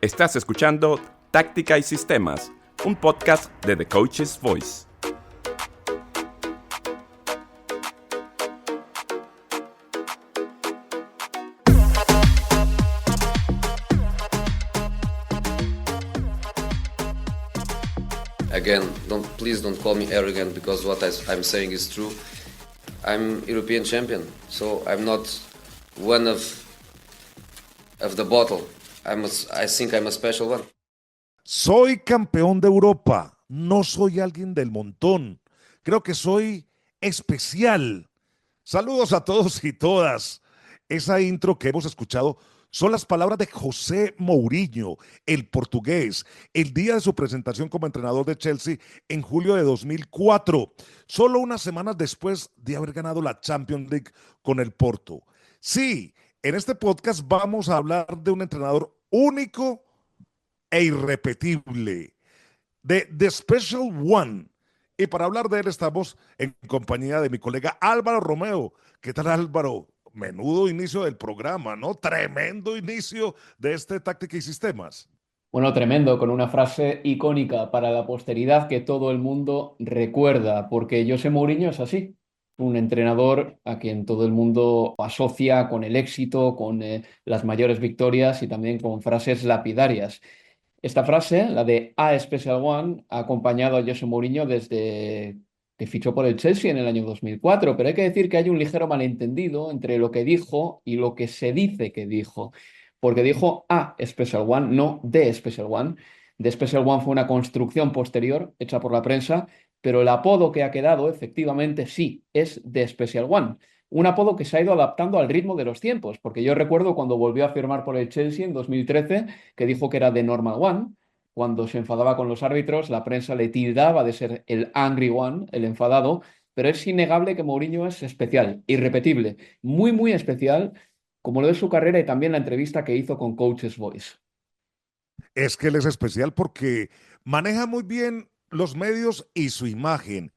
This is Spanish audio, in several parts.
Estás escuchando Táctica y Sistemas, un podcast de The Coach's Voice. Again, please don't call me arrogant because what I'm saying is true. I'm European champion, so I'm not one of the bottle. I think I'm a special one. Soy campeón de Europa, no soy alguien del montón. Creo que soy especial. Saludos a todos y todas. Esa intro que hemos escuchado son las palabras de José Mourinho, el portugués, el día de su presentación como entrenador de Chelsea en julio de 2004, solo unas semanas después de haber ganado la Champions League con el Porto. Sí, en este podcast vamos a hablar de un entrenador único e irrepetible, de The Special One. Y para hablar de él estamos en compañía de mi colega Álvaro Romeo. ¿Qué tal, Álvaro? Menudo inicio del programa, ¿no? Tremendo inicio de este Táctica y Sistemas. Bueno, tremendo, con una frase icónica para la posteridad que todo el mundo recuerda, porque José Mourinho es así, un entrenador a quien todo el mundo asocia con el éxito, con las mayores victorias y también con frases lapidarias. Esta frase, la de A Special One, ha acompañado a José Mourinho desde que fichó por el Chelsea en el año 2004, pero hay que decir que hay un ligero malentendido entre lo que dijo y lo que se dice que dijo, porque dijo A Special One, no The Special One. The Special One fue una construcción posterior hecha por la prensa, pero el apodo que ha quedado efectivamente sí es The Special One. Un apodo que se ha ido adaptando al ritmo de los tiempos, porque yo recuerdo cuando volvió a firmar por el Chelsea en 2013 que dijo que era The Normal One. Cuando se enfadaba con los árbitros, la prensa le tildaba de ser el Angry One, el enfadado, pero es innegable que Mourinho es especial, irrepetible, muy, muy especial, como lo es su carrera y también la entrevista que hizo con Coach's Voice. Es que él es especial porque maneja muy bien los medios y su imagen.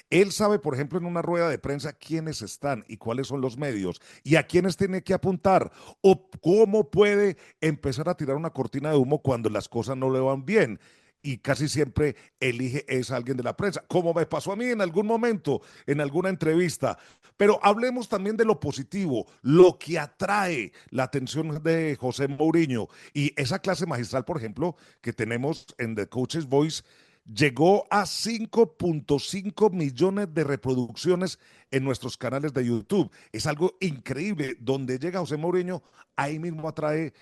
Él sabe, por ejemplo, en una rueda de prensa quiénes están y cuáles son los medios y a quiénes tiene que apuntar o cómo puede empezar a tirar una cortina de humo cuando las cosas no le van bien. Y casi siempre elige es alguien de la prensa, como me pasó a mí en algún momento, en alguna entrevista. Pero hablemos también de lo positivo, lo que atrae la atención de José Mourinho. Y esa clase magistral, por ejemplo, que tenemos en The Coach's Voice, llegó a 5.5 millones de reproducciones en nuestros canales de YouTube. Es algo increíble. Donde llega José Mourinho, ahí mismo atrae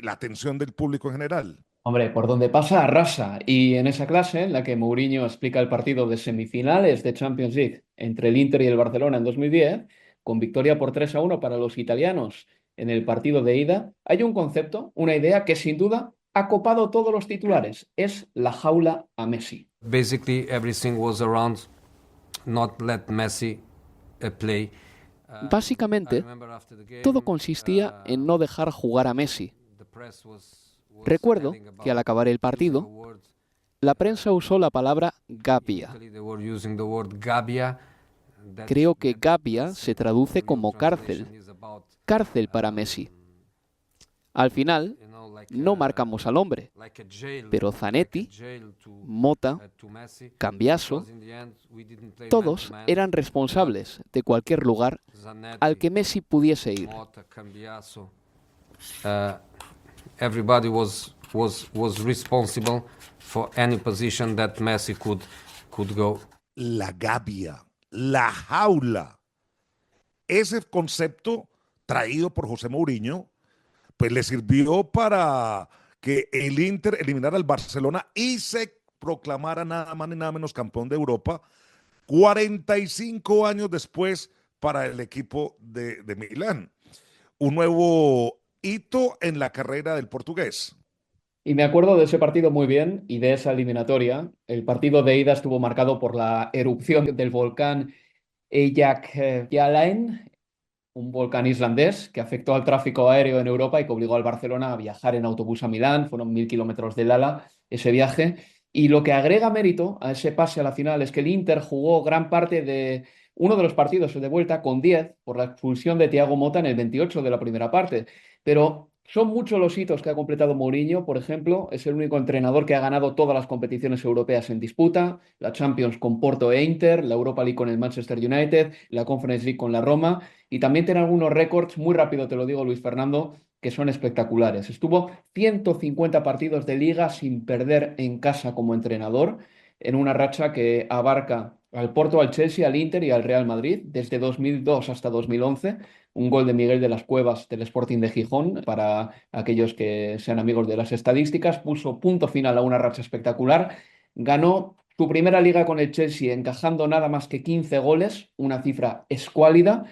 la atención del público en general. Hombre, por donde pasa arrasa. Y en esa clase, en la que Mourinho explica el partido de semifinales de Champions League entre el Inter y el Barcelona en 2010, con victoria por 3-1 para los italianos en el partido de ida, hay un concepto, una idea que sin duda ha copado todos los titulares. Es la jaula a Messi. Basically, everything was around not let Messi play. Básicamente, todo consistía en no dejar jugar a Messi. Recuerdo que al acabar el partido, la prensa usó la palabra gabbia. Creo que gabbia se traduce como cárcel para Messi. Al final, no marcamos al hombre, pero Zanetti, Mota, Cambiaso, todos eran responsables de cualquier lugar al que Messi pudiese ir. Everybody was responsible for any position that Messi could go. La gabbia, la jaula. Ese concepto traído por José Mourinho, pues le sirvió para que el Inter eliminara al Barcelona y se proclamara nada más ni nada menos campeón de Europa 45 años después para el equipo de Milán. Un nuevo hito en la carrera del portugués. Y me acuerdo de ese partido muy bien y de esa eliminatoria. El partido de ida estuvo marcado por la erupción del volcán Eyjafjallajökull, un volcán islandés que afectó al tráfico aéreo en Europa y que obligó al Barcelona a viajar en autobús a Milán. Fueron 1000 kilómetros del ala ese viaje. Y lo que agrega mérito a ese pase a la final es que el Inter jugó gran parte de uno de los partidos de vuelta con 10 por la expulsión de Thiago Motta en el 28 de la primera parte. Pero Son muchos los hitos que ha completado Mourinho, por ejemplo, es el único entrenador que ha ganado todas las competiciones europeas en disputa, la Champions con Porto e Inter, la Europa League con el Manchester United, la Conference League con la Roma, y también tiene algunos récords, muy rápido te lo digo, Luis Fernando, que son espectaculares. Estuvo 150 partidos de liga sin perder en casa como entrenador, en una racha que abarca al Porto, al Chelsea, al Inter y al Real Madrid, desde 2002 hasta 2011. Un gol de Miguel de las Cuevas del Sporting de Gijón, para aquellos que sean amigos de las estadísticas, puso punto final a una racha espectacular. Ganó su primera liga con el Chelsea encajando nada más que 15 goles, una cifra escuálida.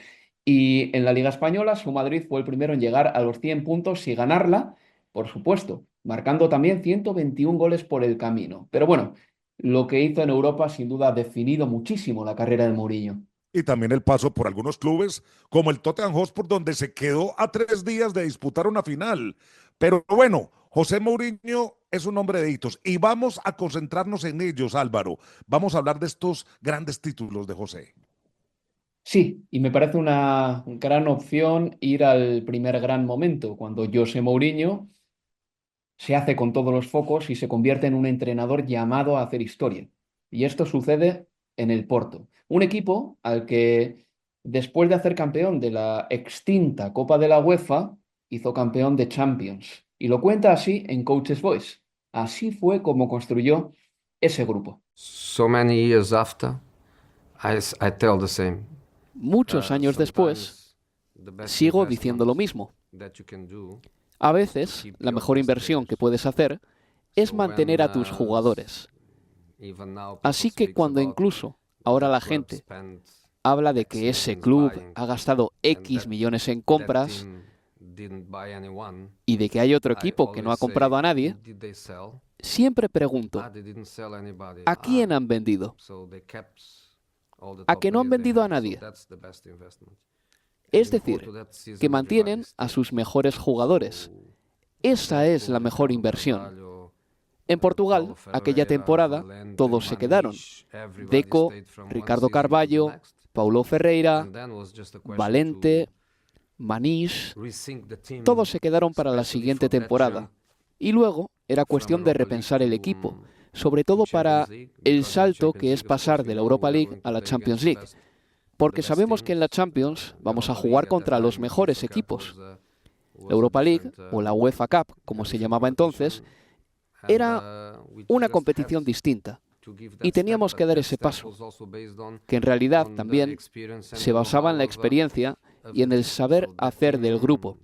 Y en la Liga Española, su Madrid fue el primero en llegar a los 100 puntos y ganarla, por supuesto, marcando también 121 goles por el camino. Pero bueno, lo que hizo en Europa sin duda ha definido muchísimo la carrera de Mourinho. Y también el paso por algunos clubes, como el Tottenham Hotspur, donde se quedó a 3 días de disputar una final. Pero bueno, José Mourinho es un hombre de hitos y vamos a concentrarnos en ellos, Álvaro. Vamos a hablar de estos grandes títulos de José. Sí, y me parece una gran opción ir al primer gran momento, cuando José Mourinho se hace con todos los focos y se convierte en un entrenador llamado a hacer historia. Y esto sucede en el Porto, un equipo al que, después de hacer campeón de la extinta Copa de la UEFA, hizo campeón de Champions. Y lo cuenta así en Coach's Voice. Así fue como construyó ese grupo. So many years after, I tell the same. Muchos años después, sigo diciendo lo mismo. A veces, la mejor inversión que puedes hacer es mantener a tus jugadores. Así que cuando incluso ahora la gente habla de que ese club ha gastado X millones en compras y de que hay otro equipo que no ha comprado a nadie, siempre pregunto, ¿a quién han vendido? ¿A que no han vendido a nadie? Es decir, que mantienen a sus mejores jugadores. Esa es la mejor inversión. En Portugal, aquella temporada, todos se quedaron. Deco, Ricardo Carvalho, Paulo Ferreira, Valente, Maniche, todos se quedaron para la siguiente temporada. Y luego era cuestión de repensar el equipo, sobre todo para el salto que es pasar de la Europa League a la Champions League. Porque sabemos que en la Champions vamos a jugar contra los mejores equipos. La Europa League, o la UEFA Cup, como se llamaba entonces, era una competición distinta. Y teníamos que dar ese paso, que en realidad también se basaba en la experiencia y en el saber hacer del grupo.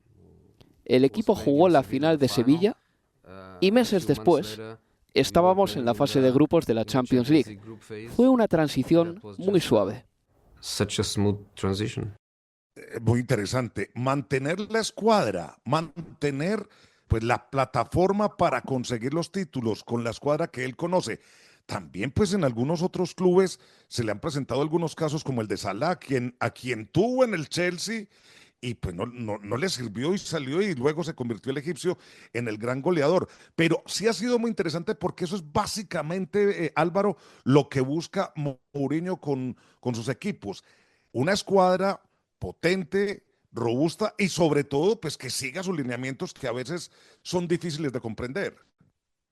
El equipo jugó la final de Sevilla y meses después estábamos en la fase de grupos de la Champions League. Fue una transición muy suave. Such a smooth transition. Muy interesante. Mantener la escuadra, mantener pues la plataforma para conseguir los títulos con la escuadra que él conoce. También pues en algunos otros clubes se le han presentado algunos casos como el de Salah, a quien tuvo en el Chelsea y pues no le sirvió y salió y luego se convirtió el egipcio en el gran goleador. Pero sí ha sido muy interesante porque eso es básicamente, Álvaro, lo que busca Mourinho con sus equipos. Una escuadra potente, robusta y sobre todo pues que siga sus lineamientos que a veces son difíciles de comprender.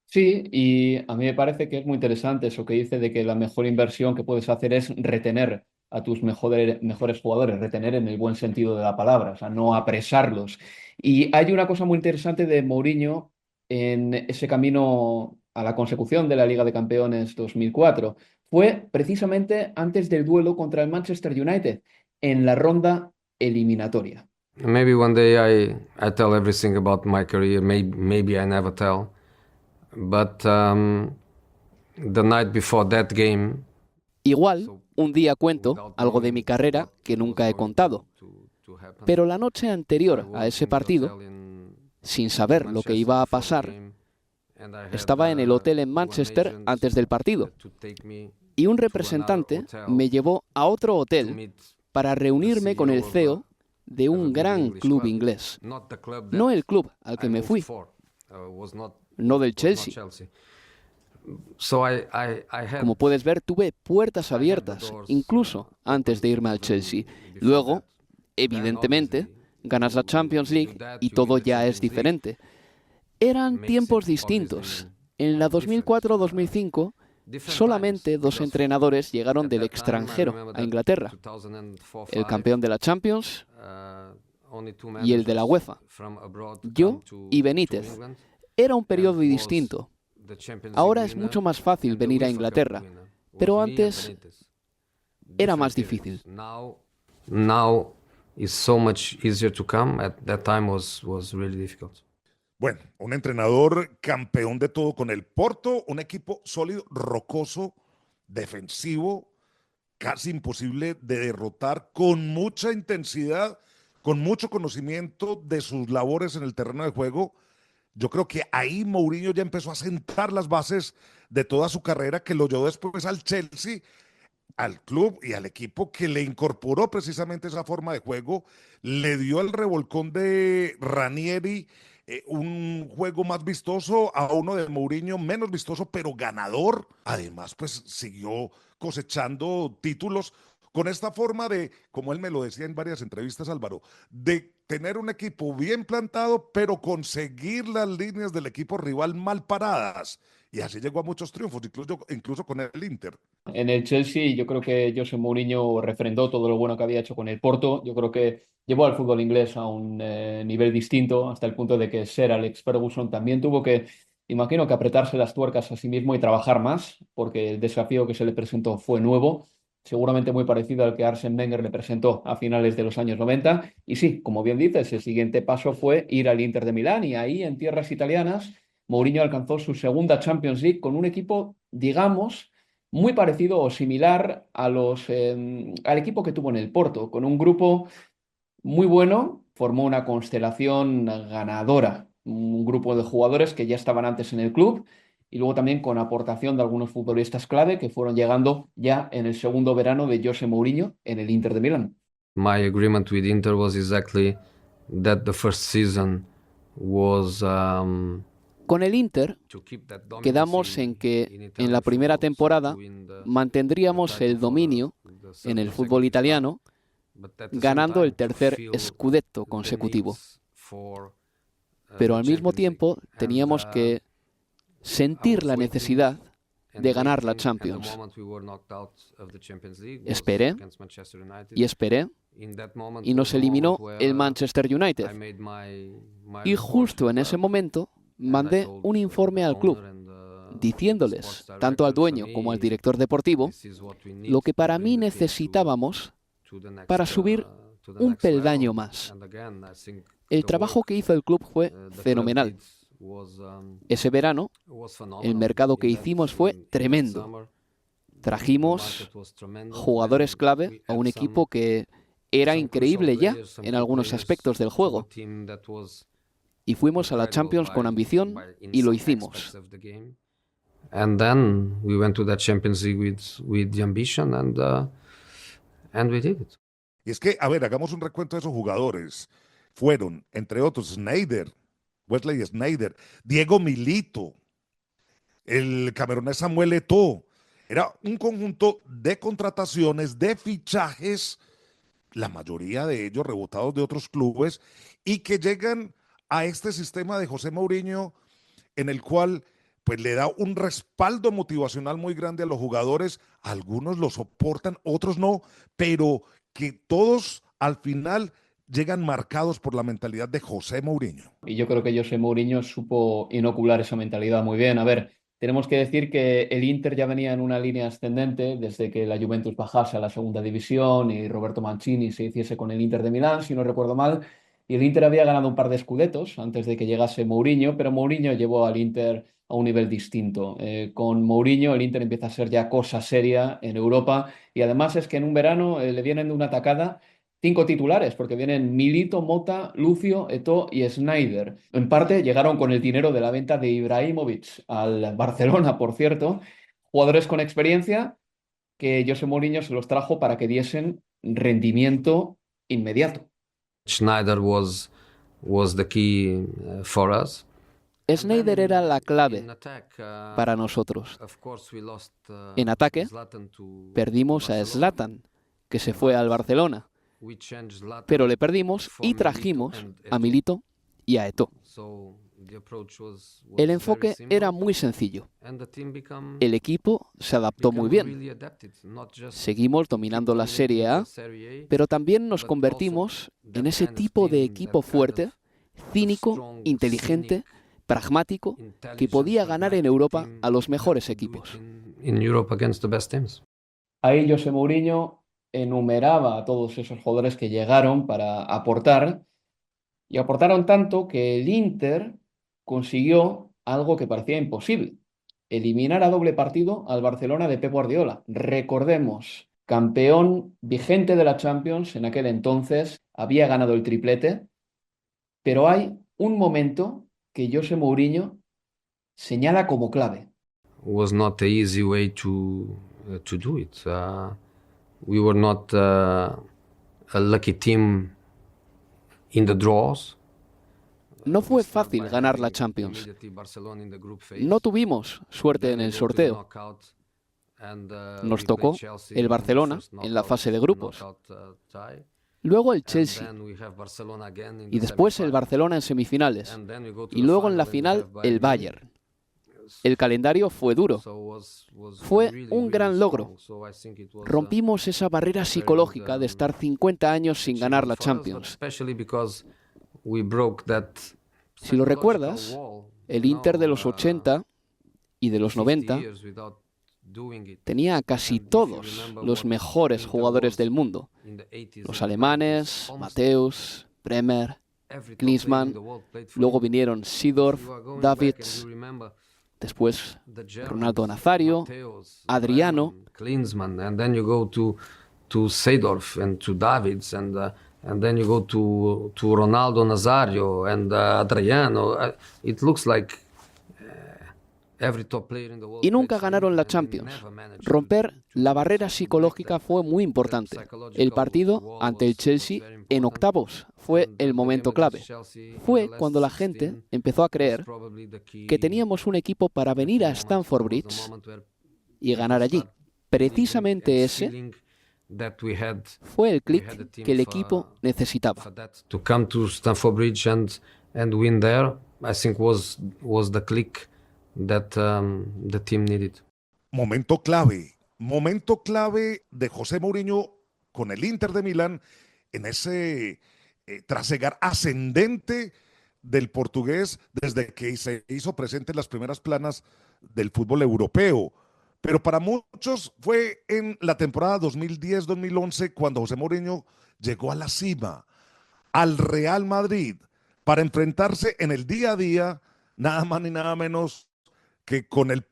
Sí, y a mí me parece que es muy interesante eso que dice de que la mejor inversión que puedes hacer es retener a tus mejores jugadores, retener en el buen sentido de la palabra, o sea, no apresarlos. Y hay una cosa muy interesante de Mourinho en ese camino a la consecución de la Liga de Campeones 2004. Fue precisamente antes del duelo contra el Manchester United, en la ronda eliminatoria. Maybe one day I tell everything about my career. Maybe I never tell. But the night before that game. Igual, un día cuento algo de mi carrera que nunca he contado. Pero la noche anterior a ese partido, sin saber lo que iba a pasar, estaba en el hotel en Manchester antes del partido. Y un representante me llevó a otro hotel para reunirme con el CEO de un gran club inglés. No el club al que me fui, no del Chelsea. Como puedes ver, tuve puertas abiertas, incluso antes de irme al Chelsea. Luego, evidentemente, ganas la Champions League y todo ya es diferente. Eran tiempos distintos. En la 2004-2005, solamente 2 entrenadores llegaron del extranjero a Inglaterra, el campeón de la Champions y el de la UEFA. Yo y Benítez. Era un periodo distinto. Ahora es mucho más fácil venir a Inglaterra, pero antes era más difícil. Now it's so much easier to come. At that time was really difficult. Bueno, un entrenador campeón de todo con el Porto, un equipo sólido, rocoso, defensivo, casi imposible de derrotar, con mucha intensidad, con mucho conocimiento de sus labores en el terreno de juego. Yo creo que ahí Mourinho ya empezó a sentar las bases de toda su carrera, que lo llevó después al Chelsea, al club y al equipo que le incorporó precisamente esa forma de juego, le dio el revolcón de Ranieri, un juego más vistoso a uno de Mourinho menos vistoso, pero ganador. Además, pues siguió cosechando títulos con esta forma de, como él me lo decía en varias entrevistas, Álvaro, de tener un equipo bien plantado, pero conseguir las líneas del equipo rival mal paradas. Y así llegó a muchos triunfos, incluso con el Inter. En el Chelsea yo creo que José Mourinho refrendó todo lo bueno que había hecho con el Porto. Yo creo que llevó al fútbol inglés a un nivel distinto, hasta el punto de que Sir Alex Ferguson también tuvo que, imagino que apretarse las tuercas a sí mismo y trabajar más, porque el desafío que se le presentó fue nuevo, seguramente muy parecido al que Arsène Wenger le presentó a finales de los años 90. Y sí, como bien dices, el siguiente paso fue ir al Inter de Milán, y ahí en tierras italianas Mourinho alcanzó su segunda Champions League con un equipo, digamos, muy parecido o similar a al equipo que tuvo en el Porto, con un grupo muy bueno. Formó una constelación ganadora, un grupo de jugadores que ya estaban antes en el club, y luego también con aportación de algunos futbolistas clave que fueron llegando ya en el segundo verano de José Mourinho en el Inter de Milán. My agreement with Inter was exactly that the first season was Con el Inter to keep that dominance quedamos en que in en Italian la primera football, so temporada to win the mantendríamos title el dominio for the en el second fútbol italiano, but at the same ganando time el tercer to feel Scudetto the consecutivo. needs for, Pero the al mismo Champions League. tiempo And, teníamos que I sentir was la waiting necesidad and de ganar la waiting, and the Champions. moment we were knocked out of the Champions League was Esperé against Manchester United. y esperé, In that moment y was nos the eliminó moment where el Manchester I United. made my Y report justo to en ese club, momento and I mandé told, un informe the al club owner and the diciéndoles, sports tanto al director, dueño for como al me, director deportivo, this is what we need lo que to para bring mí the team necesitábamos to the next, para subir to the un next level. peldaño más. And again, I think El the trabajo work, que hizo el club fue the club fenomenal. did was, Ese verano, was el phenomenal. mercado que In that- hicimos fue in that tremendo. summer, the Trajimos market was tremendous, jugadores and clave we a had un some- equipo que era some increíble crucial ya players, some en key algunos players aspectos del to juego. the team that was Y fuimos a la incredible Champions con by ambición in y lo some hicimos. aspects of the game. And then we went to that Champions League with the ambition, and we did it. Y es que, a ver, hagamos un recuento de esos jugadores. Fueron, entre otros, Sneijder, Wesley Sneijder, Diego Milito, el camerunés Samuel Eto'o. Era un conjunto de contrataciones, de fichajes, la mayoría de ellos rebotados de otros clubes, y que llegan a este sistema de José Mourinho, en el cual pues le da un respaldo motivacional muy grande a los jugadores. Algunos lo soportan, otros no, pero que todos al final llegan marcados por la mentalidad de José Mourinho. Y yo creo que José Mourinho supo inocular esa mentalidad muy bien. A ver, tenemos que decir que el Inter ya venía en una línea ascendente desde que la Juventus bajase a la segunda división y Roberto Mancini se hiciese con el Inter de Milán, si no recuerdo mal. Y el Inter había ganado un par de Scudettos antes de que llegase Mourinho, pero Mourinho llevó al Inter a un nivel distinto. Con Mourinho el Inter empieza a ser ya cosa seria en Europa, y además es que en un verano le vienen de una tacada 5 titulares, porque vienen Milito, Mota, Lucio, Eto'o y Sneijder. En parte llegaron con el dinero de la venta de Ibrahimovic al Barcelona, por cierto. Jugadores con experiencia que José Mourinho se los trajo para que diesen rendimiento inmediato. Schneider was the key for us. Sneijder era la clave In attack, para nosotros. of course we lost, En ataque, Zlatan to perdimos a Barcelona. Zlatan, que se fue al Barcelona. Pero le perdimos y trajimos a Milito y a Eto'o. El enfoque era muy sencillo. El equipo se adaptó muy bien. Seguimos dominando la Serie A, pero también nos convertimos en ese tipo de equipo fuerte, cínico, inteligente, pragmático, que podía ganar en Europa a los mejores equipos. Ahí José Mourinho enumeraba a todos esos jugadores que llegaron para aportar, y aportaron tanto que el Inter consiguió algo que parecía imposible: eliminar a doble partido al Barcelona de Pep Guardiola. Recordemos, campeón vigente de la Champions en aquel entonces, había ganado el triplete, pero hay un momento que José Mourinho señala como clave. Was not the easy way to do it. We were not a lucky team in the draws. No fue fácil ganar la Champions. No tuvimos suerte en el sorteo. Nos tocó el Barcelona en la fase de grupos, luego el Chelsea y después el Barcelona en semifinales y luego en la final el Bayern. El calendario fue duro. Fue un gran logro. Rompimos esa barrera psicológica de estar 50 años sin ganar la Champions. Si lo recuerdas, el Inter de los 80 y de los 90 tenía a casi todos los mejores jugadores del mundo. Los alemanes, Matthäus, Bremer, Klinsmann, luego vinieron Seedorf, Davids, después Ronaldo Nazario, Adriano. Klinsmann, and then you go to Seedorf and to Davids and then you go to Ronaldo Nazario and Adriano. It looks like every top player in the world. Y nunca ganaron la Champions. Romper la barrera psicológica fue muy importante. El partido ante el Chelsea en octavos fue el momento clave. Fue cuando la gente empezó a creer que teníamos un equipo para venir a Stamford Bridge y ganar allí. Precisamente ese fue el clic que el equipo necesitaba. To come to Stamford Bridge and win there, I think was the click that the team needed. Momento clave de José Mourinho con el Inter de Milán en ese trasegar ascendente del portugués desde que se hizo presente en las primeras planas del fútbol europeo. Pero para muchos fue en la temporada 2010-2011 cuando José Mourinho llegó a la cima, al Real Madrid, para enfrentarse en el día a día, nada más ni nada menos que con el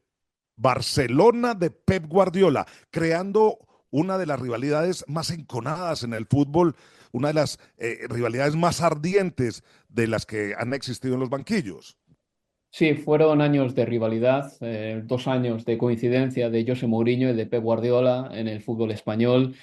Barcelona de Pep Guardiola, creando una de las rivalidades más enconadas en el fútbol, una de las rivalidades más ardientes de las que han existido en los banquillos. Sí, fueron años de rivalidad, 2 años de coincidencia de José Mourinho y de Pep Guardiola en el fútbol español,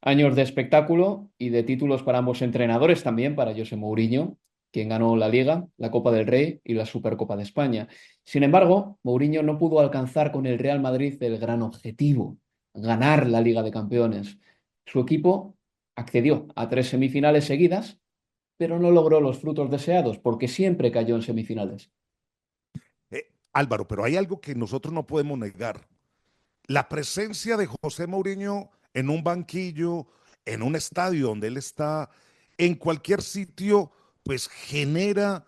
años de espectáculo y de títulos para ambos entrenadores, también para José Mourinho, quien ganó la Liga, la Copa del Rey y la Supercopa de España. Sin embargo, Mourinho no pudo alcanzar con el Real Madrid el gran objetivo: ganar la Liga de Campeones. Su equipo accedió a 3 semifinales seguidas, pero no logró los frutos deseados porque siempre cayó en semifinales. Álvaro, pero hay algo que nosotros no podemos negar. La presencia de José Mourinho en un banquillo, en un estadio donde él está, en cualquier sitio, pues genera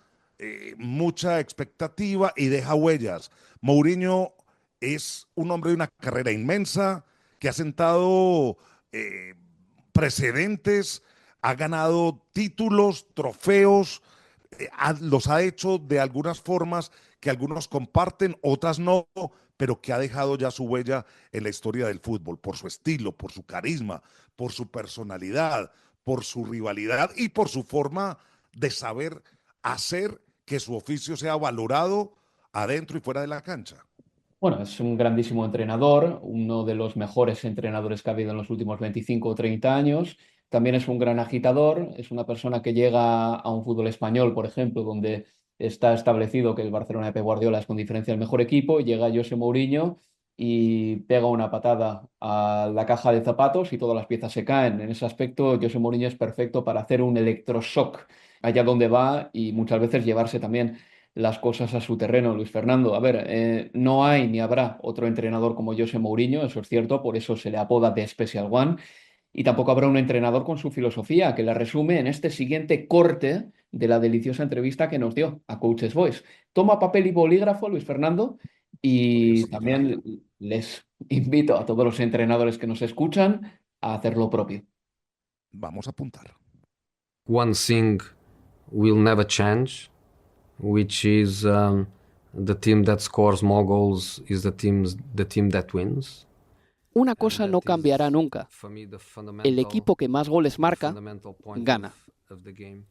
mucha expectativa y deja huellas. Mourinho es un hombre de una carrera inmensa que ha sentado precedentes, ha ganado títulos, trofeos, los ha hecho de algunas formas que algunos comparten, otras no, pero que ha dejado ya su huella en la historia del fútbol, por su estilo, por su carisma, por su personalidad, por su rivalidad y por su forma de saber hacer que su oficio sea valorado adentro y fuera de la cancha. Bueno, es un grandísimo entrenador, uno de los mejores entrenadores que ha habido en los últimos 25 o 30 años. También es un gran agitador, es una persona que llega a un fútbol español, por ejemplo, donde está establecido que el Barcelona de Pep Guardiola es con diferencia el mejor equipo, y llega José Mourinho y pega una patada a la caja de zapatos y todas las piezas se caen. En ese aspecto, José Mourinho es perfecto para hacer un electroshock allá donde va y muchas veces llevarse también las cosas a su terreno. Luis Fernando, a ver, no hay ni habrá otro entrenador como José Mourinho, eso es cierto, por eso se le apoda The Special One, y tampoco habrá un entrenador con su filosofía, que la resume en este siguiente corte de la deliciosa entrevista que nos dio a Coach's Voice. Toma papel y bolígrafo, Luis Fernando, y Sí, ya. también les invito a todos los entrenadores que nos escuchan a hacer lo propio. Vamos a apuntar. One thing will never change, which is the team that scores more goals is the team that wins. Una And cosa that no is, cambiará nunca. for me, the El equipo que más goles marca fundamental point gana. of the game.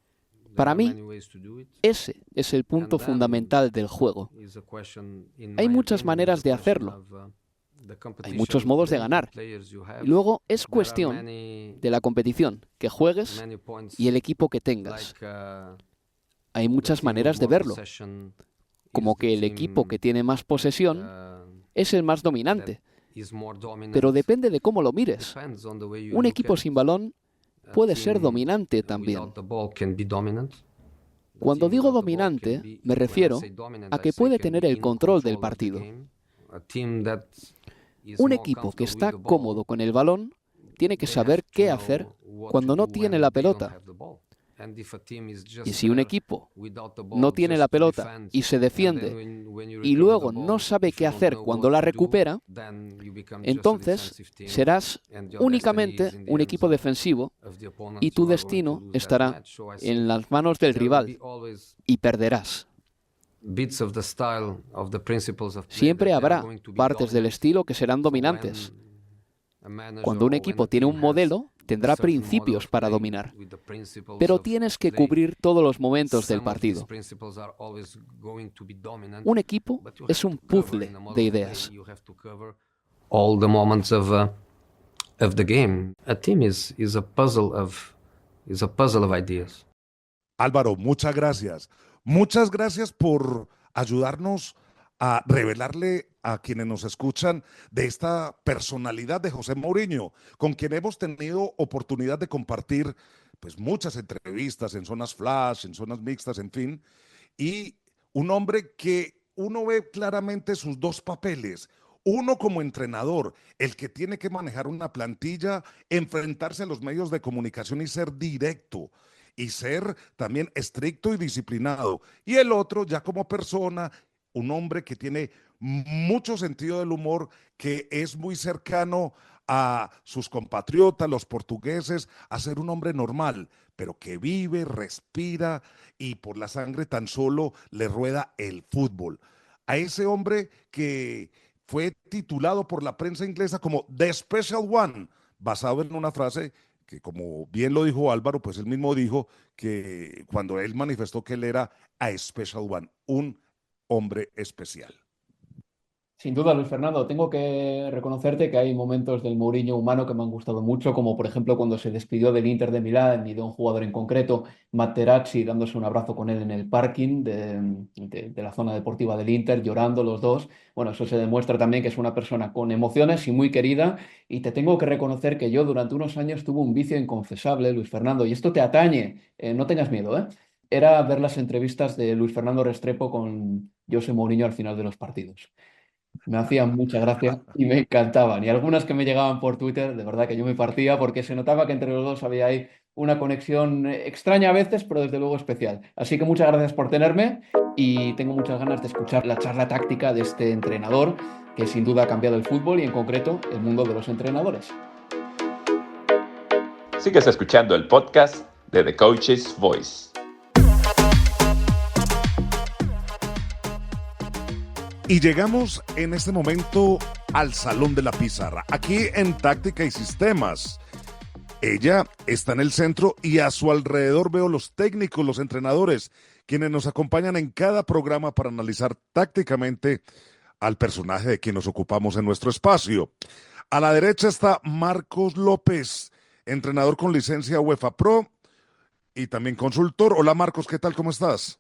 There Para are mí, many ways to do it. ese es el punto And then fundamental del juego. is a question, in Hay my muchas opinion, maneras is a de question hacerlo. of, the Hay competition muchos you modos de play, the ganar. players you have. Y luego es There are cuestión many- de la competición, que juegues many points y el equipo que tengas. like, Hay the muchas team with maneras de more verlo, possession como is the que el team, equipo que tiene más posesión es el más dominante, is more dominant. pero depende de cómo lo mires. Depends on the way you Un look equipo at sin it. balón A puede ser team dominante también. without the ball can be dominant. The Cuando team digo without the ball can dominante, be- me when I refiero say dominant, a I que say puede can tener be el in control del of the partido. game. A team that is Un more equipo que comfortable está with the ball, cómodo con el balón tiene que they saber have to qué know hacer what cuando to no do tiene when la they don't pelota. have the ball. And if a team is just Y si un there equipo without the ball, no tiene just la to pelota defend, y se and then defiende when you y recover luego the no ball, sabe if qué you don't hacer know cuando what la to do, recupera, then you become just a entonces defensive team, serás and your únicamente destiny is in the un hands equipo defensivo of the opponent. y tu You are going to destino lose that estará match. So I en think las manos del there will be rival always y perderás. bits of the style, of the principles of play Siempre that they are habrá going to be partes del dominant. estilo que serán So dominantes. when a manager Cuando un or when equipo a tiene team un has modelo, a tendrá certain model principios of para playing dominar, with the principles pero of tienes que play, cubrir todos los momentos del some of these partido. principles are always going to be dominant, Un equipo but you es have un to cover puzzle in a model de of play, ideas. you have to cover all the moments of the game. A team is a puzzle of ideas. Álvaro, muchas gracias. Muchas gracias por ayudarnos a revelarle a quienes nos escuchan de esta personalidad de José Mourinho, con quien hemos tenido oportunidad de compartir pues muchas entrevistas en zonas flash, en zonas mixtas, en fin, y un hombre que uno ve claramente sus dos papeles. Uno como entrenador, el que tiene que manejar una plantilla, enfrentarse a los medios de comunicación y ser directo y ser también estricto y disciplinado. Y el otro ya como persona, un hombre que tiene mucho sentido del humor, que es muy cercano a sus compatriotas, los portugueses, a ser un hombre normal, pero que vive, respira y por la sangre tan solo le rueda el fútbol. A ese hombre que fue titulado por la prensa inglesa como The Special One, basado en una frase que, como bien lo dijo Álvaro, pues él mismo dijo que cuando él manifestó que él era a Special One, un hombre especial. Sin duda, Luis Fernando, tengo que reconocerte que hay momentos del Mourinho humano que me han gustado mucho, como por ejemplo cuando se despidió del Inter de Milán y de un jugador en concreto, Materazzi, dándose un abrazo con él en el parking de la zona deportiva del Inter, llorando los dos. Bueno, eso se demuestra también que es una persona con emociones y muy querida. Y te tengo que reconocer que yo durante unos años tuve un vicio inconfesable, Luis Fernando, y esto te atañe, no tengas miedo, ¿eh? Era ver las entrevistas de Luis Fernando Restrepo con José Mourinho al final de los partidos. Me hacían mucha gracia y me encantaban. Y algunas que me llegaban por Twitter, de verdad que yo me partía porque se notaba que entre los dos había ahí una conexión extraña a veces, pero desde luego especial. Así que muchas gracias por tenerme y tengo muchas ganas de escuchar la charla táctica de este entrenador que sin duda ha cambiado el fútbol y en concreto el mundo de los entrenadores. Sigues escuchando el podcast de The Coach's Voice. Y llegamos en este momento al Salón de la Pizarra, aquí en Táctica y Sistemas. Ella está en el centro y a su alrededor veo los técnicos, los entrenadores, quienes nos acompañan en cada programa para analizar tácticamente al personaje de quien nos ocupamos en nuestro espacio. A la derecha está Marcos López, entrenador con licencia UEFA Pro y también consultor. Hola Marcos, ¿qué tal? ¿Cómo estás?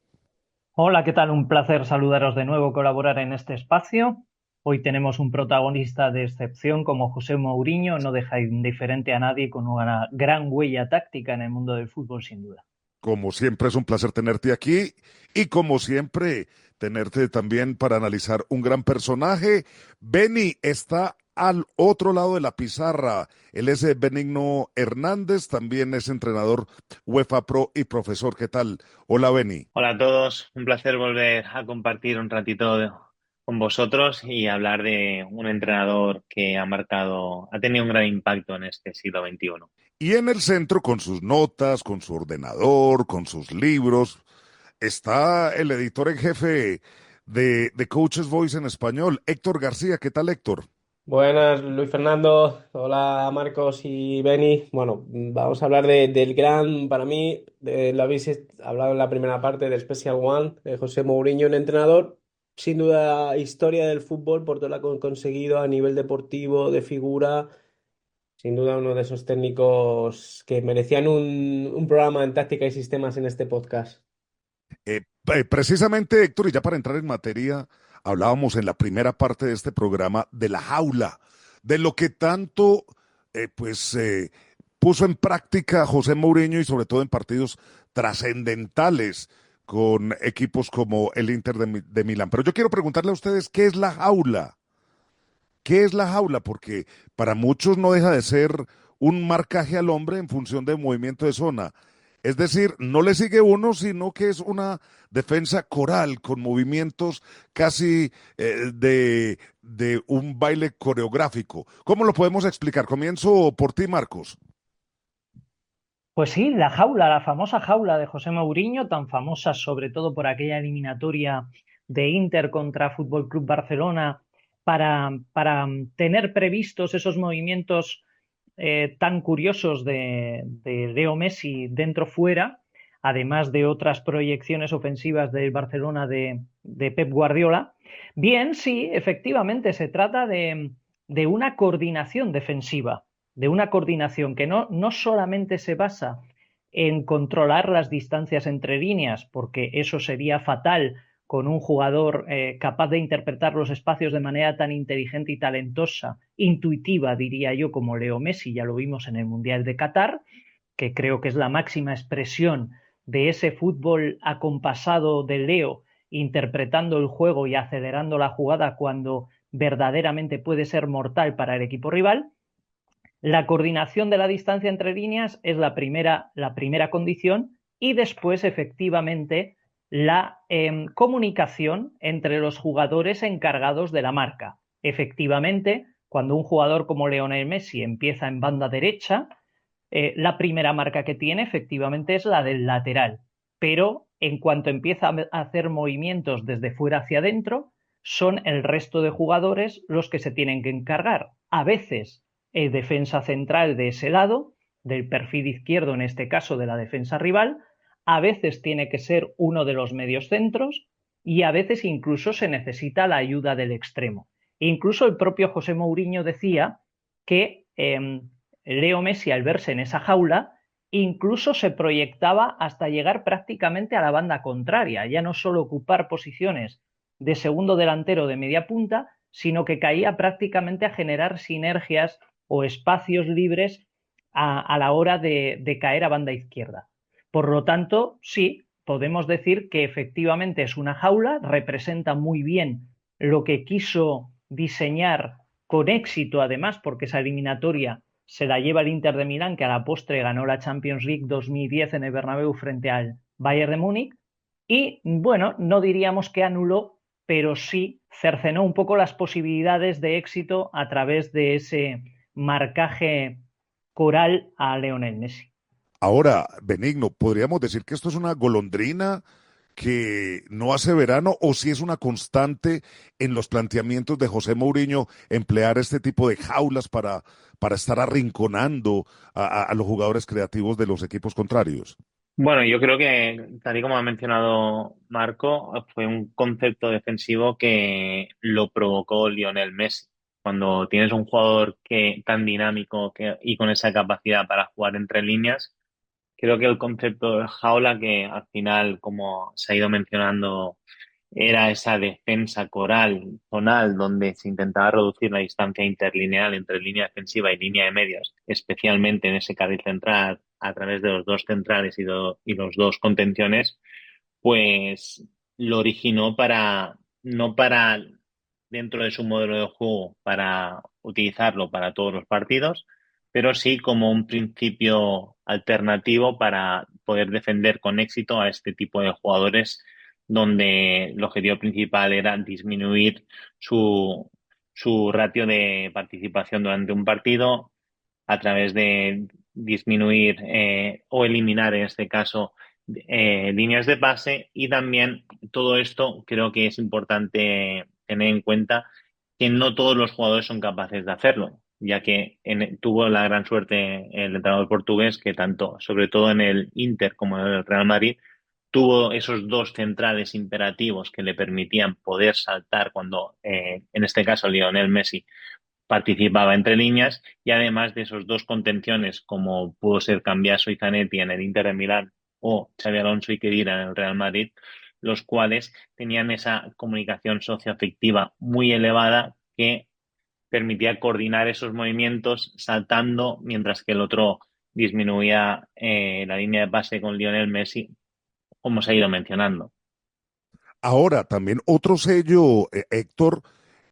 Hola, ¿qué tal? Un placer saludaros de nuevo, colaborar en este espacio. Hoy tenemos un protagonista de excepción como José Mourinho, no deja indiferente a nadie, con una gran huella táctica en el mundo del fútbol, sin duda. Como siempre es un placer tenerte aquí y como siempre tenerte también para analizar un gran personaje. Beni está al otro lado de la pizarra. Él es Benigno Hernández, también es entrenador UEFA Pro y profesor. ¿Qué tal? Hola, Beni. Hola a todos, un placer volver a compartir un ratito con vosotros y hablar de un entrenador que ha tenido un gran impacto en este siglo XXI. Y en el centro, con sus notas, con su ordenador, con sus libros, está el editor en jefe de Coaches Voice en español, Héctor García. ¿Qué tal, Héctor? Buenas, Luis Fernando. Hola, Marcos y Beni. Bueno, vamos a hablar del gran, para mí, lo habéis hablado en la primera parte del Special One, de José Mourinho, un entrenador, sin duda, historia del fútbol por todo lo que ha conseguido a nivel deportivo, de figura. Sin duda, uno de esos técnicos que merecían un programa en táctica y sistemas en este podcast. Precisamente, Héctor, y ya para entrar en materia, hablábamos en la primera parte de este programa de la jaula, de lo que tanto puso en práctica José Mourinho y sobre todo en partidos trascendentales con equipos como el Inter de Milán. Pero yo quiero preguntarle a ustedes, ¿qué es la jaula? ¿Qué es la jaula? Porque para muchos no deja de ser un marcaje al hombre en función del movimiento de zona. Es decir, no le sigue uno, sino que es una defensa coral con movimientos casi de un baile coreográfico. ¿Cómo lo podemos explicar? Comienzo por ti, Marcos. Pues sí, la jaula, la famosa jaula de José Mourinho, tan famosa sobre todo por aquella eliminatoria de Inter contra Fútbol Club Barcelona, para tener previstos esos movimientos tan curiosos de Leo Messi dentro-fuera, además de otras proyecciones ofensivas del Barcelona de Pep Guardiola. Bien, sí, efectivamente, se trata de una coordinación defensiva, de una coordinación que no solamente se basa en controlar las distancias entre líneas, porque eso sería fatal con un jugador capaz de interpretar los espacios de manera tan inteligente y talentosa, intuitiva, diría yo, como Leo Messi, ya lo vimos en el Mundial de Qatar, que creo que es la máxima expresión de ese fútbol acompasado de Leo, interpretando el juego y acelerando la jugada cuando verdaderamente puede ser mortal para el equipo rival. La coordinación de la distancia entre líneas es la primera condición y después, efectivamente, la comunicación entre los jugadores encargados de la marca. Efectivamente, cuando un jugador como Lionel Messi empieza en banda derecha, la primera marca que tiene efectivamente es la del lateral, pero en cuanto empieza a hacer movimientos desde fuera hacia adentro, son el resto de jugadores los que se tienen que encargar. A veces el defensa central de ese lado, del perfil izquierdo, en este caso de la defensa rival, a veces tiene que ser uno de los mediocentros y a veces incluso se necesita la ayuda del extremo. Incluso el propio José Mourinho decía que Leo Messi, al verse en esa jaula, incluso se proyectaba hasta llegar prácticamente a la banda contraria, ya no solo ocupar posiciones de segundo delantero de media punta, sino que caía prácticamente a generar sinergias o espacios libres a la hora de caer a banda izquierda. Por lo tanto, sí, podemos decir que efectivamente es una jaula, representa muy bien lo que quiso diseñar con éxito, además, porque esa eliminatoria se la lleva el Inter de Milán, que a la postre ganó la Champions League 2010 en el Bernabéu frente al Bayern de Múnich. Y, bueno, no diríamos que anuló, pero sí cercenó un poco las posibilidades de éxito a través de ese marcaje coral a Lionel Messi. Ahora, Benigno, ¿podríamos decir que esto es una golondrina que no hace verano o si es una constante en los planteamientos de José Mourinho emplear este tipo de jaulas para estar arrinconando a los jugadores creativos de los equipos contrarios? Bueno, yo creo que, tal y como ha mencionado Marco, fue un concepto defensivo que lo provocó Lionel Messi. Cuando tienes un jugador tan dinámico y con esa capacidad para jugar entre líneas, creo que el concepto de jaula, que al final, como se ha ido mencionando era esa defensa coral, zonal, donde se intentaba reducir la distancia interlineal entre línea defensiva y línea de medios, especialmente en ese carril central, a través de los dos centrales y los dos contenciones, pues lo originó no para dentro de su modelo de juego, para utilizarlo para todos los partidos, pero sí como un principio alternativo para poder defender con éxito a este tipo de jugadores, donde el objetivo principal era disminuir su ratio de participación durante un partido a través de disminuir o eliminar, en este caso, líneas de pase. Y también todo esto creo que es importante tener en cuenta que no todos los jugadores son capaces de hacerlo, ya que tuvo la gran suerte el entrenador portugués que tanto, sobre todo en el Inter como en el Real Madrid, tuvo esos dos centrales imperativos que le permitían poder saltar cuando, en este caso, Lionel Messi participaba entre líneas, y además de esos dos contenciones como pudo ser Cambiaso y Zanetti en el Inter de Milán o Xabi Alonso y Khedira en el Real Madrid, los cuales tenían esa comunicación socioafectiva muy elevada que permitía coordinar esos movimientos saltando mientras que el otro disminuía la línea de pase con Lionel Messi, como se ha ido mencionando. Ahora, también otro sello, Héctor,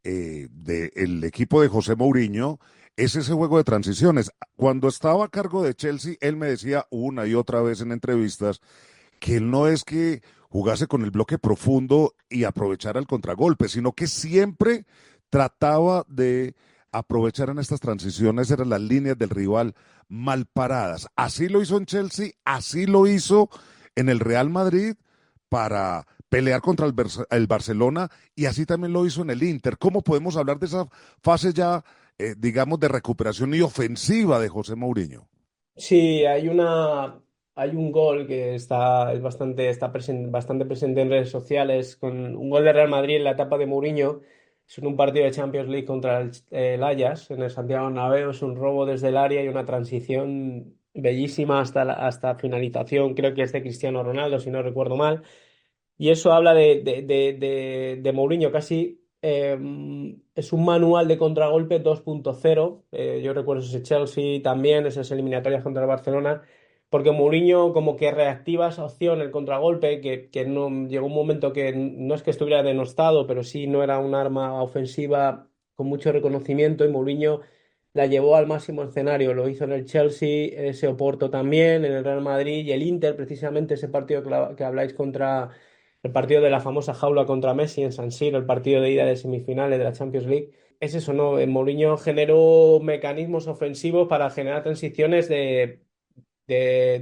del equipo de José Mourinho, es ese juego de transiciones. Cuando estaba a cargo de Chelsea, él me decía una y otra vez en entrevistas que él no es que jugase con el bloque profundo y aprovechara el contragolpe, sino que siempre trataba de aprovechar en estas transiciones, eran las líneas del rival mal paradas. Así lo hizo en Chelsea, así lo hizo en el Real Madrid para pelear contra el Barcelona, y así también lo hizo en el Inter. ¿Cómo podemos hablar de esa fase ya, digamos, de recuperación y ofensiva de José Mourinho? Sí, hay un gol que bastante presente en redes sociales, con un gol de Real Madrid en la etapa de Mourinho. Es en un partido de Champions League contra el Ajax en el Santiago Bernabéu. Es un robo desde el área y una transición bellísima hasta finalización. Creo que es de Cristiano Ronaldo, si no recuerdo mal. Y eso habla de Mourinho, casi es un manual de contragolpe 2.0. Yo recuerdo ese Chelsea también, esas eliminatorias contra el Barcelona, porque Mourinho como que reactiva esa opción, el contragolpe, que no, llegó un momento que no es que estuviera denostado, pero sí no era un arma ofensiva con mucho reconocimiento, y Mourinho la llevó al máximo escenario. Lo hizo en el Chelsea, ese Oporto también, en el Real Madrid y el Inter, precisamente ese partido que habláis contra el partido de la famosa jaula contra Messi en San Siro, el partido de ida de semifinales de la Champions League. Es eso, ¿no? Mourinho generó mecanismos ofensivos para generar transiciones de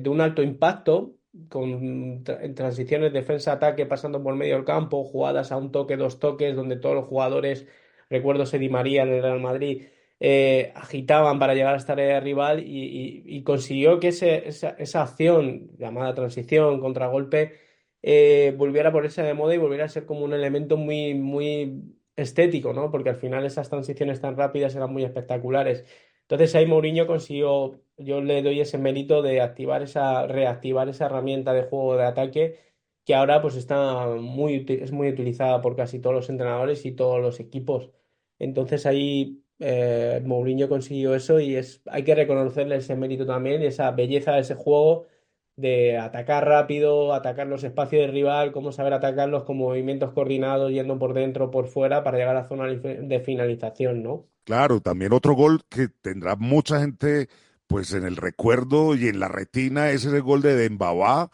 un alto impacto, con transiciones defensa-ataque pasando por medio del campo, jugadas a un toque, dos toques, donde todos los jugadores, recuerdo Di María en el Real Madrid, agitaban para llegar hasta el área rival, y consiguió que esa acción llamada transición, contragolpe, volviera a ponerse de moda y volviera a ser como un elemento muy, muy estético, ¿no? Porque al final esas transiciones tan rápidas eran muy espectaculares. Entonces ahí Mourinho consiguió, yo le doy ese mérito de reactivar esa herramienta de juego de ataque, que ahora pues es muy utilizada por casi todos los entrenadores y todos los equipos. Entonces ahí Mourinho consiguió eso, y hay que reconocerle ese mérito también y esa belleza de ese juego de atacar rápido, atacar los espacios del rival, cómo saber atacarlos con movimientos coordinados, yendo por dentro, por fuera, para llegar a la zona de finalización, ¿no? Claro, también otro gol que tendrá mucha gente pues en el recuerdo y en la retina es ese gol de Dembaba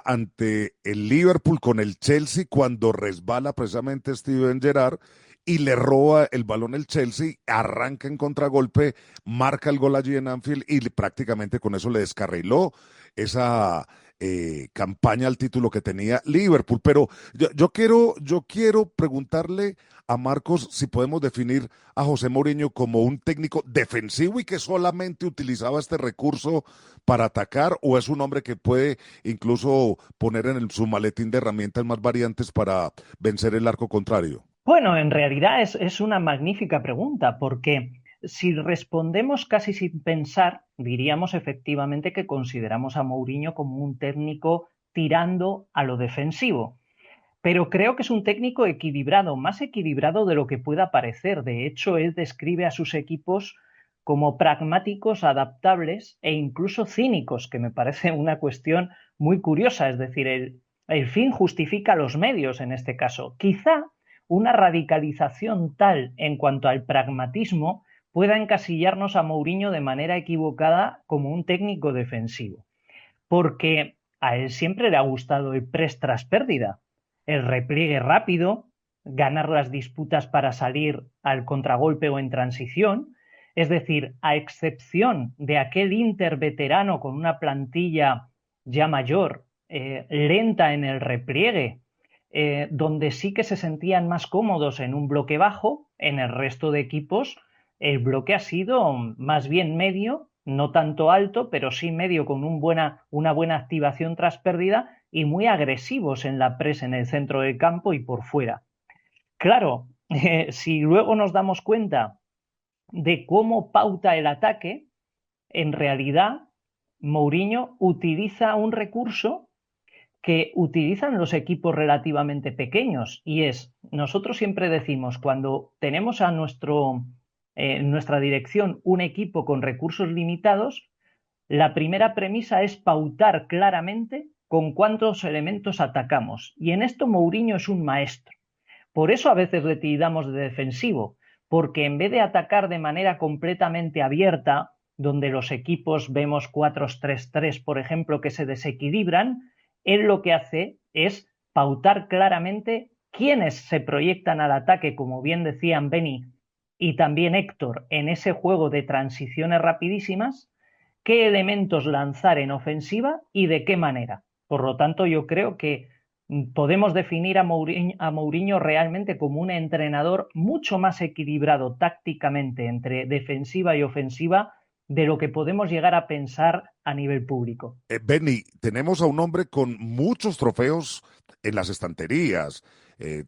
ante el Liverpool con el Chelsea, cuando resbala precisamente Steven Gerrard y le roba el balón el Chelsea, arranca en contragolpe, marca el gol allí en Anfield y prácticamente con eso le descarriló esa campaña al título que tenía Liverpool. Pero yo quiero preguntarle a Marcos si podemos definir a José Mourinho como un técnico defensivo y que solamente utilizaba este recurso para atacar, o es un hombre que puede incluso poner en su maletín de herramientas más variantes para vencer el arco contrario. Bueno, en realidad es una magnífica pregunta, porque si respondemos casi sin pensar, diríamos efectivamente que consideramos a Mourinho como un técnico tirando a lo defensivo. pero creo que es un técnico equilibrado, más equilibrado de lo que pueda parecer. De hecho, él describe a sus equipos como pragmáticos, adaptables e incluso cínicos, que me parece una cuestión muy curiosa. Es decir, el fin justifica los medios en este caso. Quizá una radicalización tal en cuanto al pragmatismo pueda encasillarnos a Mourinho de manera equivocada como un técnico defensivo, porque a él siempre le ha gustado el press tras pérdida, el repliegue rápido, ganar las disputas para salir al contragolpe o en transición. Es decir, a excepción de aquel Inter veterano con una plantilla ya mayor, lenta en el repliegue, donde sí que se sentían más cómodos en un bloque bajo, en el resto de equipos el bloque ha sido más bien medio, no tanto alto, pero sí medio con una buena activación tras pérdida y muy agresivos en la presa en el centro del campo y por fuera. Claro, si luego nos damos cuenta de cómo pauta el ataque, en realidad Mourinho utiliza un recurso que utilizan los equipos relativamente pequeños, y es, nosotros siempre decimos, cuando tenemos a nuestra dirección un equipo con recursos limitados, la primera premisa es pautar claramente con cuántos elementos atacamos, y en esto Mourinho es un maestro. Por eso a veces le tildamos de defensivo, porque en vez de atacar de manera completamente abierta, donde los equipos vemos 4-3-3, por ejemplo, que se desequilibran, él lo que hace es pautar claramente quiénes se proyectan al ataque, como bien decían Benny y también Héctor, en ese juego de transiciones rapidísimas, qué elementos lanzar en ofensiva y de qué manera. Por lo tanto, yo creo que podemos definir a Mourinho realmente como un entrenador mucho más equilibrado tácticamente entre defensiva y ofensiva de lo que podemos llegar a pensar a nivel público. Benny, tenemos a un hombre con muchos trofeos en las estanterías,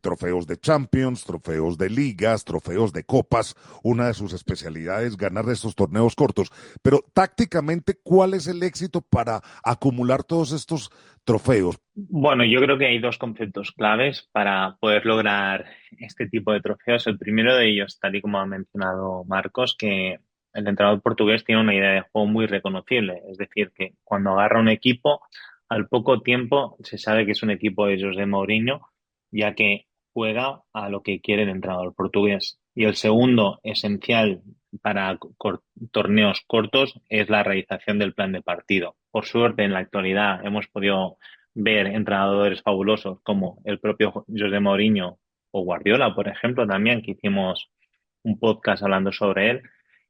trofeos de Champions, trofeos de ligas, trofeos de copas. Una de sus especialidades es ganar estos torneos cortos. Pero tácticamente, ¿cuál es el éxito para acumular todos estos trofeos? Bueno, yo creo que hay dos conceptos claves para poder lograr este tipo de trofeos. El primero de ellos, tal y como ha mencionado Marcos, que el entrenador portugués tiene una idea de juego muy reconocible. Es decir, que cuando agarra un equipo, al poco tiempo se sabe que es un equipo de José Mourinho, ya que juega a lo que quiere el entrenador portugués. Y el segundo, esencial para torneos cortos, es la realización del plan de partido. Por suerte, en la actualidad hemos podido ver entrenadores fabulosos como el propio José Mourinho o Guardiola, por ejemplo, también, que hicimos un podcast hablando sobre él.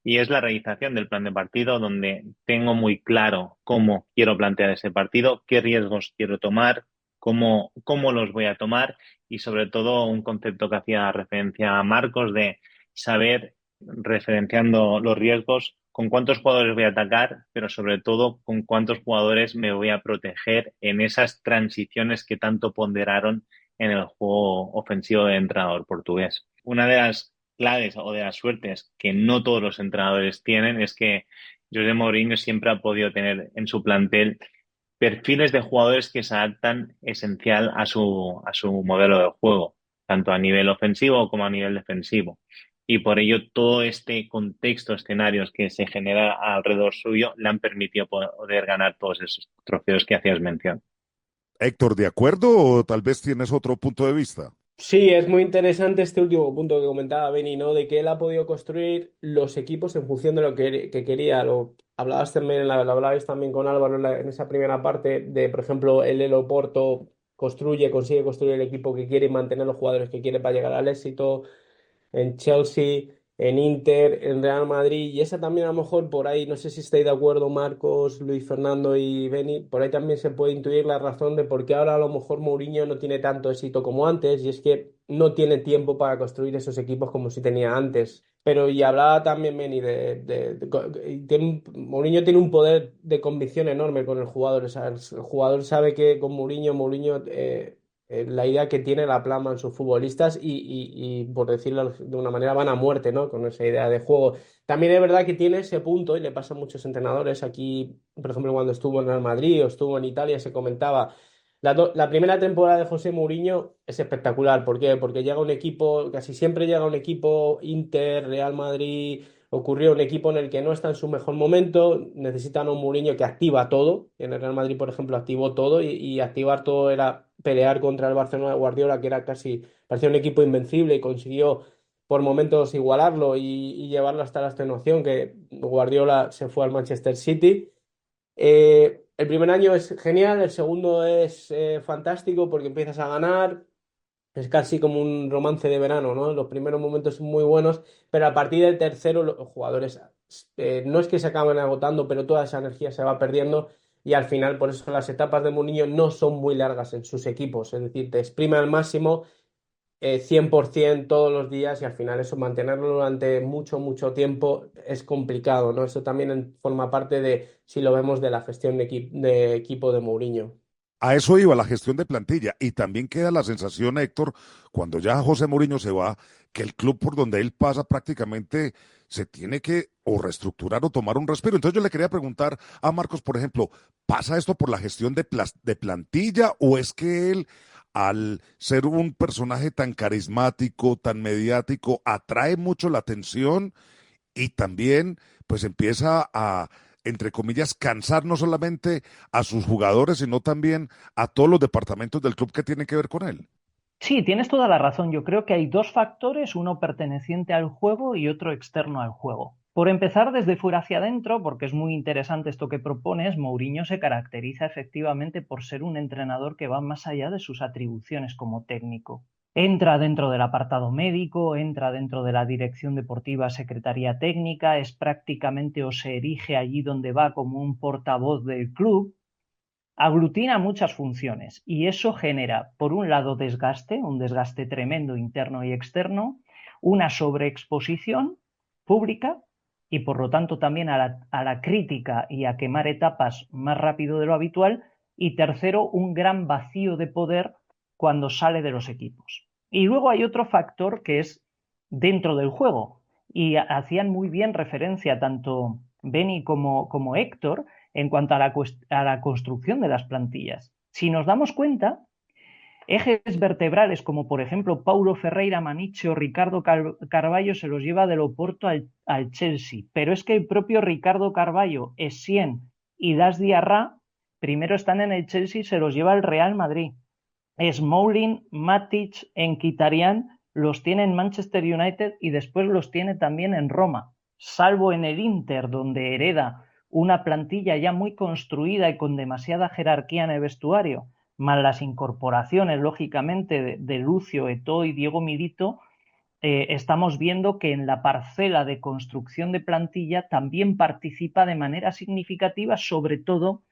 Y es la realización del plan de partido donde tengo muy claro cómo quiero plantear ese partido, qué riesgos quiero tomar, cómo los voy a tomar y sobre todo un concepto que hacía referencia a Marcos de saber, referenciando los riesgos, con cuántos jugadores voy a atacar, pero sobre todo con cuántos jugadores me voy a proteger en esas transiciones que tanto ponderaron en el juego ofensivo del entrenador portugués. Una de las claves o de las suertes que no todos los entrenadores tienen es que José Mourinho siempre ha podido tener en su plantel perfiles de jugadores que se adaptan esencial a su modelo de juego, tanto a nivel ofensivo como a nivel defensivo. Y por ello todo este contexto, escenarios que se genera alrededor suyo le han permitido poder ganar todos esos trofeos que hacías mención. Héctor, ¿de acuerdo o tal vez tienes otro punto de vista? Sí, es muy interesante este último punto que comentaba Benny, ¿no? De que él ha podido construir los equipos en función de lo que quería. Lo hablabas también, lo hablabais también con Álvaro en esa primera parte de, por ejemplo, el Oporto consigue construir el equipo que quiere y mantener los jugadores que quiere para llegar al éxito. En Chelsea, en Inter, en Real Madrid, y esa también a lo mejor por ahí, no sé si estáis de acuerdo Marcos, Luis Fernando y Beni, por ahí también se puede intuir la razón de por qué ahora a lo mejor Mourinho no tiene tanto éxito como antes, y es que no tiene tiempo para construir esos equipos como si tenía antes. Pero y hablaba también Beni Mourinho tiene un poder de convicción enorme con el jugador. O sea, el jugador sabe que con Mourinho la idea que tiene la plasma en sus futbolistas y, por decirlo de una manera, van a muerte, ¿no? Con esa idea de juego. También es verdad que tiene ese punto, y le pasa a muchos entrenadores. Aquí, por ejemplo, cuando estuvo en Real Madrid o estuvo en Italia, se comentaba La primera temporada de José Mourinho es espectacular. ¿Por qué? Porque llega un equipo, casi siempre llega un equipo Inter, Real Madrid, ocurrió un equipo en el que no está en su mejor momento, necesitan a un Mourinho que activa todo. En el Real Madrid, por ejemplo, activó todo y activar todo era pelear contra el Barcelona de Guardiola, que era casi, parecía un equipo invencible y consiguió por momentos igualarlo y llevarlo hasta la extenuación, que Guardiola se fue al Manchester City. El primer año es genial, el segundo es fantástico porque empiezas a ganar, es casi como un romance de verano, ¿no? Los primeros momentos son muy buenos, pero a partir del tercero los jugadores no es que se acaben agotando, pero toda esa energía se va perdiendo y al final por eso las etapas de Mourinho no son muy largas en sus equipos, es decir, te exprime al máximo 100% todos los días y al final eso mantenerlo durante mucho, mucho tiempo es complicado, ¿no? Eso también forma parte de, si lo vemos, de la gestión de equipo de Mourinho. A eso iba la gestión de plantilla y también queda la sensación, Héctor, cuando ya José Mourinho se va, que el club por donde él pasa prácticamente se tiene que o reestructurar o tomar un respiro. Entonces yo le quería preguntar a Marcos, por ejemplo, ¿pasa esto por la gestión de plantilla o es que él, al ser un personaje tan carismático, tan mediático, atrae mucho la atención y también pues empieza a, entre comillas, cansar no solamente a sus jugadores, sino también a todos los departamentos del club que tienen que ver con él? Sí, tienes toda la razón. Yo creo que hay dos factores, uno perteneciente al juego y otro externo al juego. Por empezar desde fuera hacia adentro, porque es muy interesante esto que propones, Mourinho se caracteriza efectivamente por ser un entrenador que va más allá de sus atribuciones como técnico. Entra dentro del apartado médico, entra dentro de la dirección deportiva, secretaría técnica, es prácticamente o se erige allí donde va como un portavoz del club. Aglutina muchas funciones y eso genera, por un lado, un desgaste tremendo interno y externo, una sobreexposición pública y, por lo tanto, también a la crítica y a quemar etapas más rápido de lo habitual. Y tercero, un gran vacío de poder cuando sale de los equipos. Y luego hay otro factor que es dentro del juego y hacían muy bien referencia tanto Benny como Héctor en cuanto a la construcción de las plantillas. Si nos damos cuenta, ejes vertebrales como por ejemplo Paulo Ferreira, Maniche o Ricardo Carballo se los lleva del Oporto al Chelsea, pero es que el propio Ricardo Carballo, Essien y Das Diarra primero están en el Chelsea y se los lleva el Real Madrid. Smalling, Matic, Mkhitaryan los tiene en Manchester United y después los tiene también en Roma, salvo en el Inter, donde hereda una plantilla ya muy construida y con demasiada jerarquía en el vestuario, más las incorporaciones, lógicamente, de Lucio, Eto'o y Diego Milito. Estamos viendo que en la parcela de construcción de plantilla también participa de manera significativa, sobre todo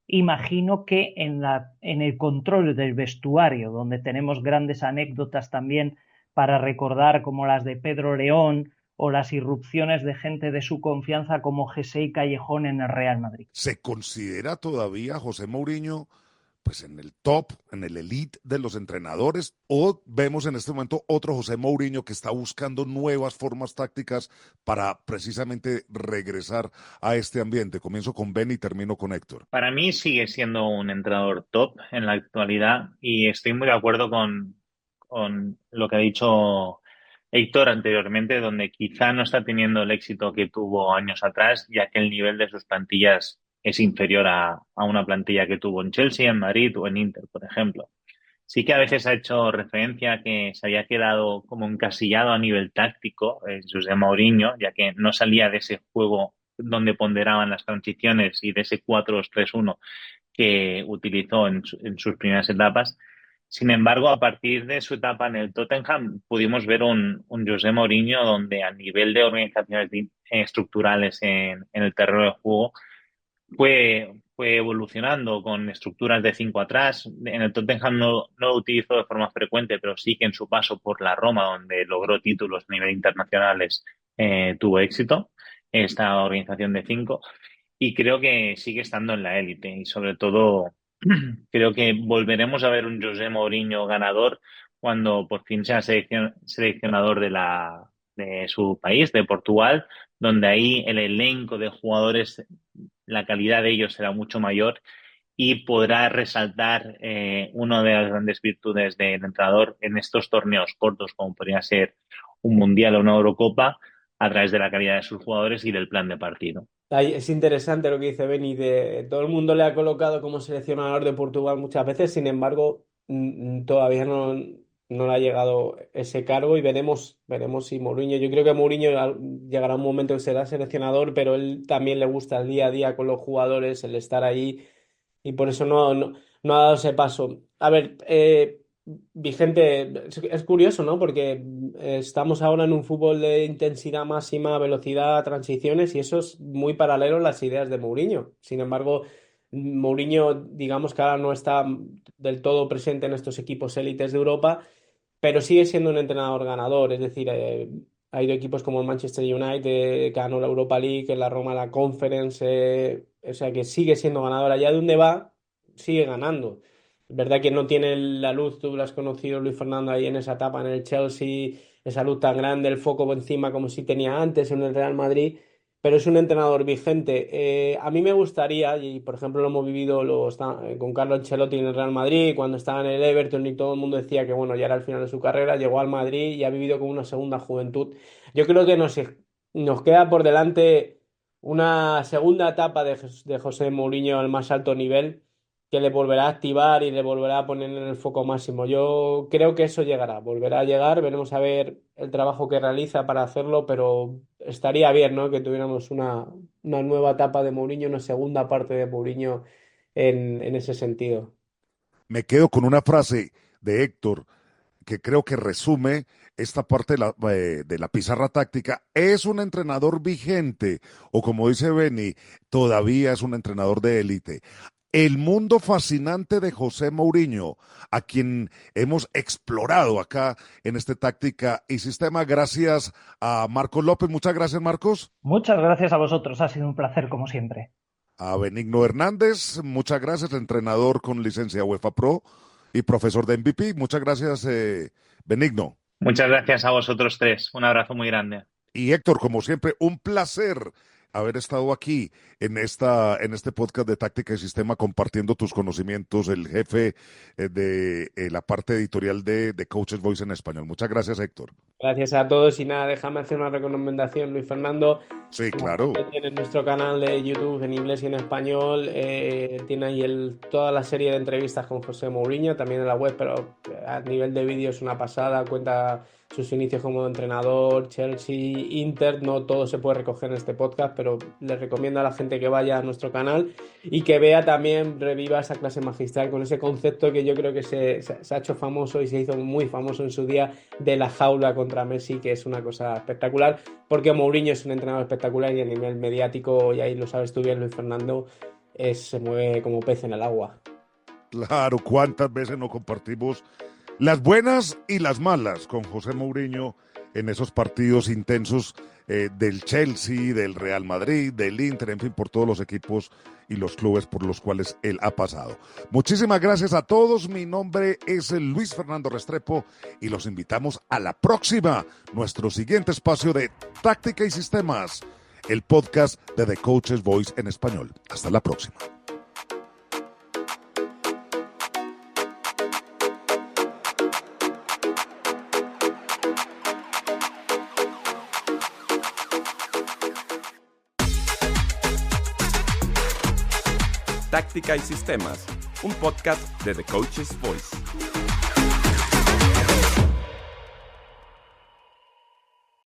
imagino que en el control del vestuario, donde tenemos grandes anécdotas también para recordar, como las de Pedro León o las irrupciones de gente de su confianza como José y Callejón en el Real Madrid. ¿Se considera todavía José Mourinho pues en el top, en el elite de los entrenadores, o vemos en este momento otro José Mourinho que está buscando nuevas formas tácticas para precisamente regresar a este ambiente? Comienzo con Ben y termino con Héctor. Para mí sigue siendo un entrenador top en la actualidad y estoy muy de acuerdo con lo que ha dicho Héctor anteriormente, donde quizá no está teniendo el éxito que tuvo años atrás, ya que el nivel de sus plantillas es inferior a una plantilla que tuvo en Chelsea, en Madrid o en Inter, por ejemplo. Sí que a veces ha hecho referencia a que se había quedado como encasillado a nivel táctico José Mourinho, ya que no salía de ese juego donde ponderaban las transiciones y de ese 4-2-3-1 que utilizó en sus primeras etapas. Sin embargo, a partir de su etapa en el Tottenham, pudimos ver un José Mourinho donde a nivel de organizaciones estructurales en el terreno de juego fue evolucionando con estructuras de 5 atrás. En el Tottenham no lo utilizó de forma frecuente, pero sí que en su paso por la Roma, donde logró títulos a nivel internacionales, tuvo éxito esta organización de 5. Y creo que sigue estando en la élite. Y sobre todo, creo que volveremos a ver un José Mourinho ganador cuando por fin sea seleccionador de su país, de Portugal, donde ahí el elenco de jugadores, la calidad de ellos será mucho mayor y podrá resaltar una de las grandes virtudes del entrenador en estos torneos cortos, como podría ser un Mundial o una Eurocopa, a través de la calidad de sus jugadores y del plan de partido. Es interesante lo que dice Beni, todo el mundo le ha colocado como seleccionador de Portugal muchas veces, sin embargo, todavía no le ha llegado ese cargo y veremos si Mourinho, yo creo que Mourinho llegará un momento que será seleccionador, pero él también le gusta el día a día con los jugadores, el estar ahí, y por eso no ha dado ese paso. A ver, vigente, es curioso, ¿no? Porque estamos ahora en un fútbol de intensidad máxima, velocidad, transiciones, y eso es muy paralelo a las ideas de Mourinho. Sin embargo, Mourinho, digamos que ahora no está del todo presente en estos equipos élites de Europa, pero sigue siendo un entrenador ganador. Es decir, ha ido equipos como el Manchester United, que ganó la Europa League, la Roma la Conference, o sea que sigue siendo ganador. Allá donde va, sigue ganando. Es verdad que no tiene la luz, tú lo has conocido, Luis Fernando, ahí en esa etapa en el Chelsea, esa luz tan grande, el foco encima como si tenía antes en el Real Madrid, pero es un entrenador vigente. A mí me gustaría, y por ejemplo lo hemos vivido con Carlo Ancelotti en el Real Madrid, cuando estaba en el Everton y todo el mundo decía que bueno, ya era el final de su carrera, llegó al Madrid y ha vivido como una segunda juventud. Yo creo que nos queda por delante una segunda etapa de José Mourinho al más alto nivel, que le volverá a activar y le volverá a poner en el foco máximo. Yo creo que eso llegará, volverá a llegar, veremos a ver el trabajo que realiza para hacerlo, pero estaría bien, ¿no?, que tuviéramos una nueva etapa de Mourinho, una segunda parte de Mourinho en ese sentido. Me quedo con una frase de Héctor que creo que resume esta parte de la pizarra táctica. Es un entrenador vigente, o como dice Beni, todavía es un entrenador de élite. El mundo fascinante de José Mourinho, a quien hemos explorado acá en este Táctica y Sistema, gracias a Marcos López. Muchas gracias, Marcos. Muchas gracias a vosotros, ha sido un placer como siempre. A Benigno Hernández, muchas gracias, entrenador con licencia UEFA Pro y profesor de MVP. Muchas gracias, Benigno. Muchas gracias a vosotros tres, un abrazo muy grande. Y Héctor, como siempre, un placer haber estado aquí en este podcast de Táctica y Sistema compartiendo tus conocimientos, el jefe de la parte editorial de Coaches Voice en español. Muchas gracias, Héctor. Gracias a todos y nada, déjame hacer una recomendación, Luis Fernando. Sí, claro. Tiene nuestro canal de YouTube en inglés y en español, tiene ahí toda la serie de entrevistas con José Mourinho, también en la web, pero a nivel de vídeo es una pasada, cuenta sus inicios como entrenador, Chelsea, Inter, no todo se puede recoger en este podcast, pero les recomiendo a la gente que vaya a nuestro canal y que vea también, reviva esa clase magistral con ese concepto que yo creo que se ha hecho famoso y se hizo muy famoso en su día, de la jaula contra Messi, que es una cosa espectacular, porque Mourinho es un entrenador espectacular y a nivel mediático, y ahí lo sabes tú bien, Luis Fernando, se mueve como pez en el agua. Claro, cuántas veces no compartimos las buenas y las malas con José Mourinho en esos partidos intensos del Chelsea, del Real Madrid, del Inter, en fin, por todos los equipos y los clubes por los cuales él ha pasado. Muchísimas gracias a todos. Mi nombre es Luis Fernando Restrepo y los invitamos a la próxima, nuestro siguiente espacio de Táctica y Sistemas, el podcast de The Coaches Voice en español. Hasta la próxima. Táctica y Sistemas, un podcast de The Coaches Voice.